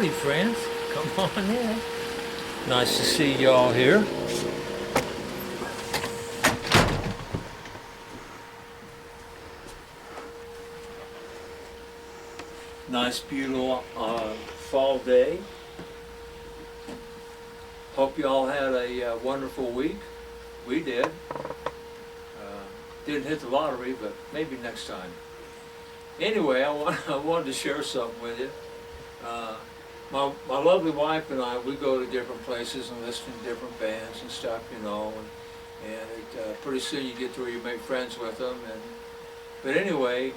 Howdy, friends. Come on in. Nice to see y'all here. Nice, beautiful fall day. Hope you all had a wonderful week. We did. Didn't hit the lottery, but maybe next time. Anyway, I wanted to share something with you. My lovely wife and I, we go to different places and listen to different bands and stuff, you know. And pretty soon you get to where you make friends with them. But anyway,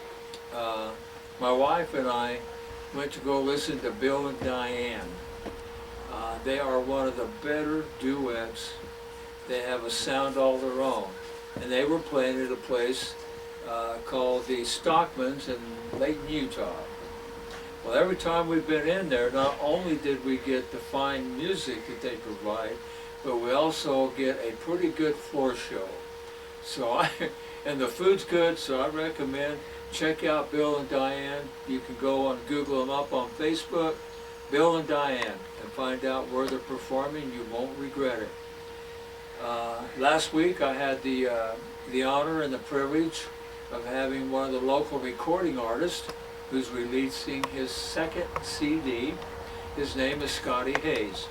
my wife and I went to go listen to Bill and Diane. They are one of the better duets. They have a sound all their own. And they were playing at a place called the Stockmans in Layton, Utah. Well, every time we've been in there, not only did we get the fine music that they provide, but we also get a pretty good floor show. And the food's good, so I recommend check out Bill and Diane. You can go and Google them up on Facebook, Bill and Diane, and find out where they're performing. You won't regret it. Last week I had the honor and the privilege of having one of the local recording artists who's releasing his second CD. His name is Scotty Hayes.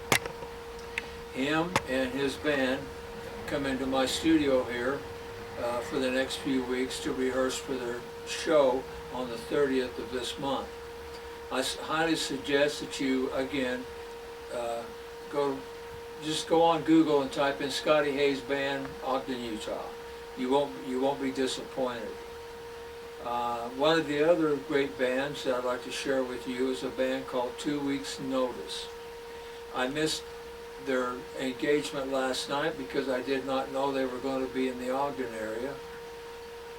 Him and his band come into my studio here for the next few weeks to rehearse for their show on the 30th of this month. I highly suggest that you, again, just go on Google and type in Scotty Hayes Band, Ogden, Utah. You won't be disappointed. One of the other great bands that I'd like to share with you is a band called 2 Weeks Notice. I missed their engagement last night because I did not know they were going to be in the Ogden area.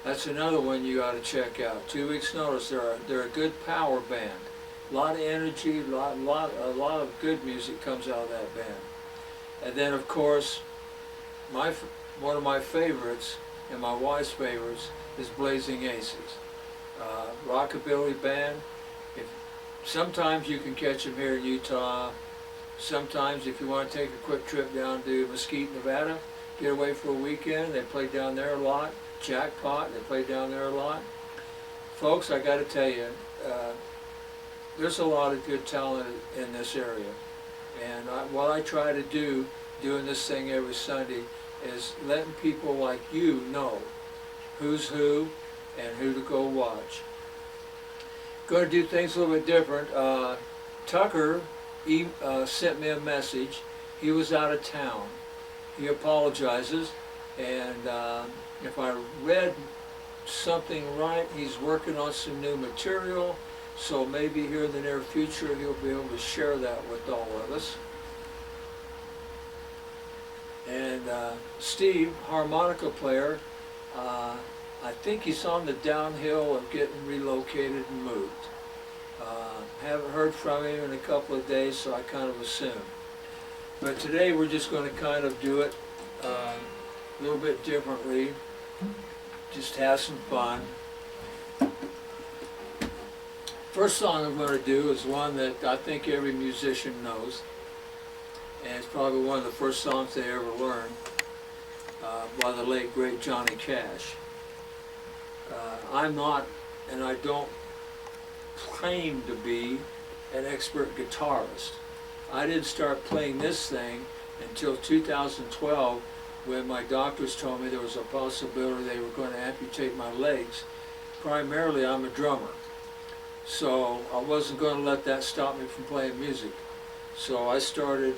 That's another one you got to check out. 2 Weeks Notice. They're a good power band. A lot of energy, a lot of good music comes out of that band. And then, of course, one of my favorites and my wife's favorites is Blazing Aces. Rockabilly band. Sometimes you can catch them here in Utah. Sometimes if you want to take a quick trip down to Mesquite, Nevada, get away for a weekend, they play down there a lot. Jackpot, they play down there a lot. Folks, I got to tell you, there's a lot of good talent in this area. And what I try to do, doing this thing every Sunday, is letting people like you know who's who and who to go watch. Going to do things a little bit different. Tucker sent me a message. He was out of town. He apologizes, and if I read something right, he's working on some new material, so maybe here in the near future he'll be able to share that with all of us. And Steve, harmonica player, I think he's on the downhill of getting relocated and moved. Haven't heard from him in a couple of days, so I kind of assume. But today we're just going to kind of do it a little bit differently, just have some fun. First song I'm going to do is one that I think every musician knows, and it's probably one of the first songs they ever learned by the late great Johnny Cash. I'm not, and I don't claim to be, an expert guitarist. I didn't start playing this thing until 2012, when my doctors told me there was a possibility they were going to amputate my legs. Primarily, I'm a drummer, so I wasn't going to let that stop me from playing music. So I started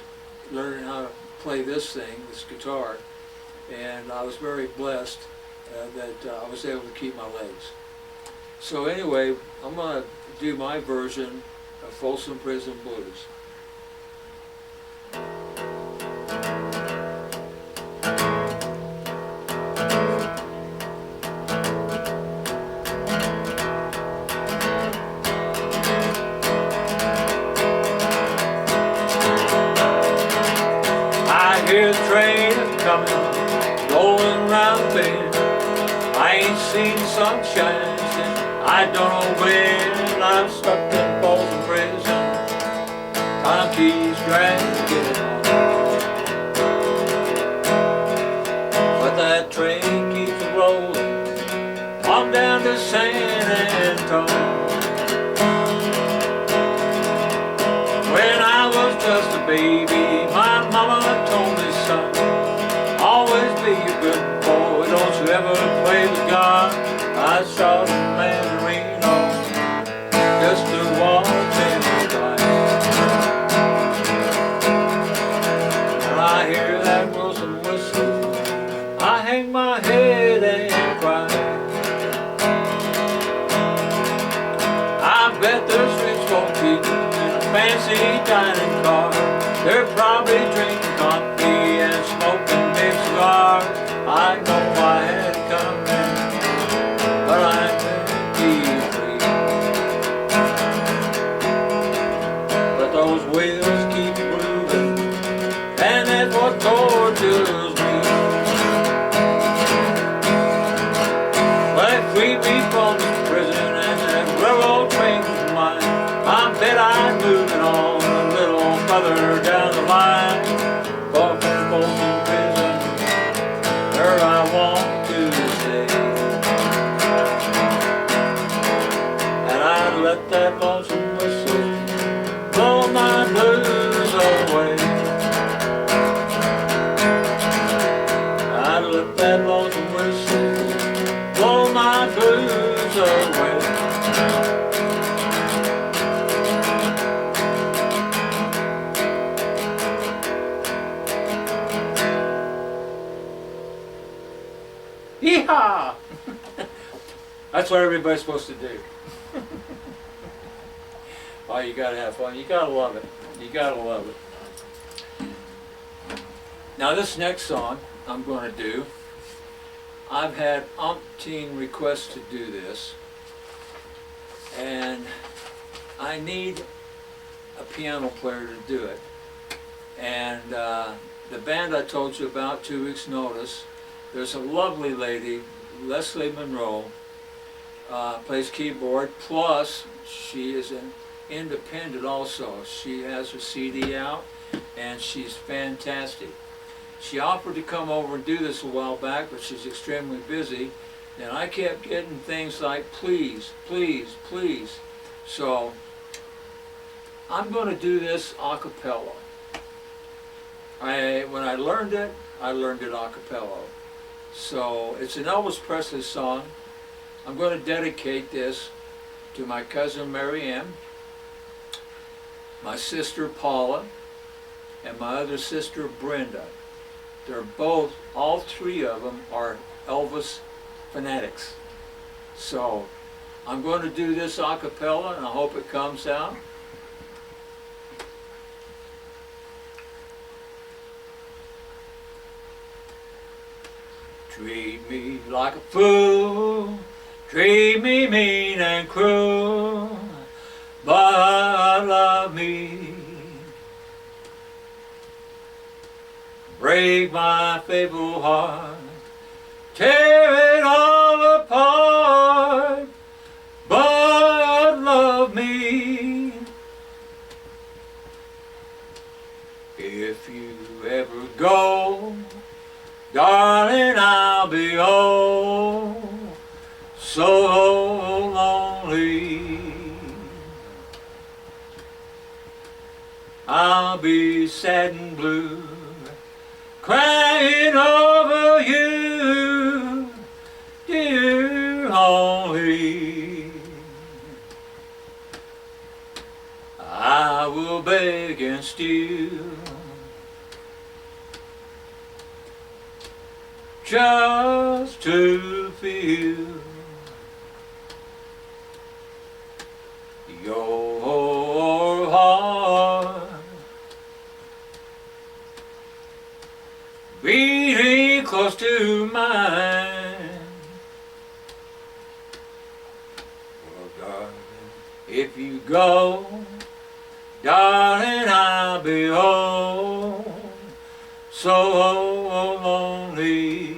learning how to play this thing, this guitar, and I was very blessed that I was able to keep my legs. So anyway, I'm going to do my version of Folsom Prison Blues. I hear the train coming, rolling round the bend. I ain't seen sunshine since I don't know when. I'm stuck in Folsom Prison. time keeps dragging on. But that train keeps rolling on down to San Antonio. When I was just a baby, my mama told me, son, always be a good boy, don't you ever play with God. I shot a man in Reno just to watch him die. When I hear that Wilson whistle, I hang my head and cry. I bet the streets won't keep fancy dining car. They're probably drinking coffee and smoking big cigars. I know I had it coming, but I couldn't keep free. But those wheels keep moving, and that's what tortures me. Well, free me from this prison and that railroad train of mine, I bet I'm moving on a little further down the line, far from Folsom Prison, where I want to stay. And I let that lonesome whistle blow my blues away. I let that lonesome whistle blow my blues away. Yeehaw! That's what everybody's supposed to do. Oh, you gotta have fun. You gotta love it. You gotta love it. Now this next song I'm going to do, I've had umpteen requests to do this, and I need a piano player to do it. And the band I told you about, 2 weeks notice, there's a lovely lady, Leslie Monroe, plays keyboard, plus she is an independent also. She has her CD out, and she's fantastic. She offered to come over and do this a while back, but she's extremely busy. And I kept getting things like, please, please, please. So I'm going to do this a cappella. When I learned it a cappella. So it's an Elvis Presley song. I'm going to dedicate this to my cousin Mary Ann, my sister Paula, and my other sister Brenda. They're both, all three of them are Elvis fanatics. So I'm going to do this a cappella, and I hope it comes out. Treat me like a fool, treat me mean and cruel, but love me. Break my faithful heart, tear it all apart, but love me. If you ever go, darling, I'll be oh so lonely. I'll be sad and blue, crying over you, dear Holly. I will beg and steal just to feel your heart beating close to mine. Well, darling, if you go, darling, I'll be home so lonely.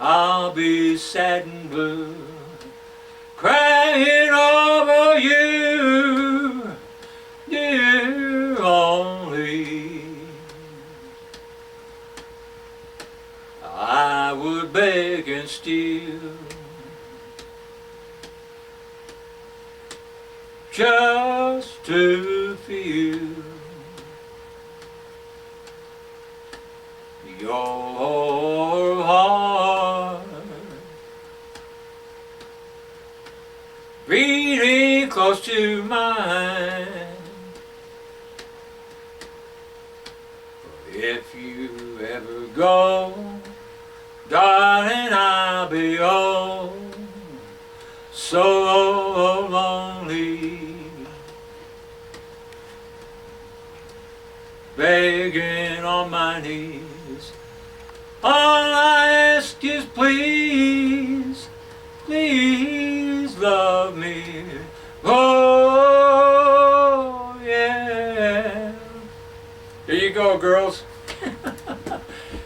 I'll be sad and blue, crying over you. feel your heart beating close to mine. If you ever go, darling, I'll be oh so lonely, begging on my knees. All I ask is please, please love me. Oh, yeah. Here you go, girls.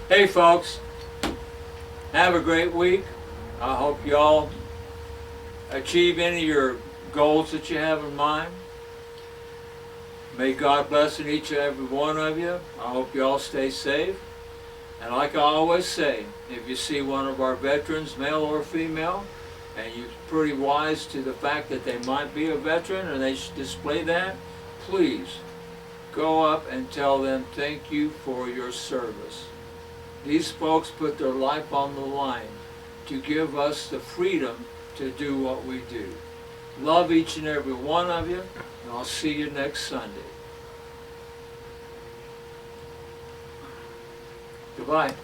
Hey, folks. Have a great week. I hope y'all achieve any of your goals that you have in mind. May God bless each and every one of you. I hope you all stay safe. And like I always say, if you see one of our veterans, male or female, and you're pretty wise to the fact that they might be a veteran and they should display that, please go up and tell them thank you for your service. These folks put their life on the line to give us the freedom to do what we do. Love each and every one of you, and I'll see you next Sunday. Goodbye.